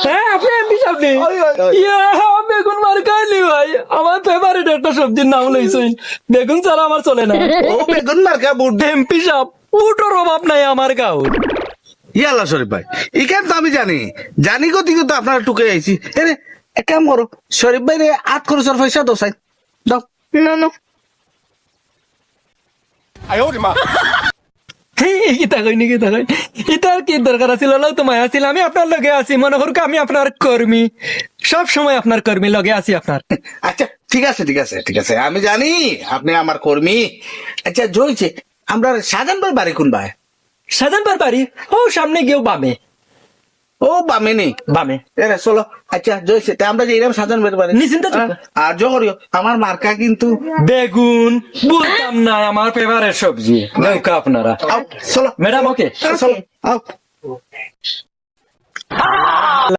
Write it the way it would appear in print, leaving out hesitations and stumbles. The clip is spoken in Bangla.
হ্যাঁ আপনি এমপি সাহেব ইয়া বেগুন মার খাইলি ভাই আমার ফেভারিট একটা সবজির নাম লইছেন বেগুন ছাড়া আমার চলে না ও বেগুন মার্কা বুট এমপি সাহেব বুটোর অভাব নাই আমার গাঁও ইয়াল্লা শরীফ ভাই ইখান তো আমি জানি গতি তো আপনারা টুকে আইছি এরে এক কাম করো শরীফ ভাই রে 8 খরচের পয়সা দাও সাই দাও No. গীতা কইনি গীতা কই ইতার কি দরকার ছিল তো মায়া ছিল আমি আপনার লগে আছি মনে করুক আমি আপনার কর্মী সব সময় আপনার কর্মী লগে আছি আপনার আচ্ছা ঠিক আছে আমি জানি আপনি আমার কর্মী আচ্ছা জয়ছে আমরা সাজান ভাই বাড়ি কোন ভাই সাজানবার বাড়ি ও সামনে গিয়েও বামে ও বামে নেই বামে এরে চলো আচ্ছা জয়ছে তা আমরা যে এরকম সাজান ভাই বাড়ি নিশ্চিন্ত থাকো। আর জহরিও আমার মার্কা কিন্তু বেগুন বলতাম না আমার ফেভারিট সবজি নৌকা আপনারা আও, চলো ম্যাডাম ওকে চলো আও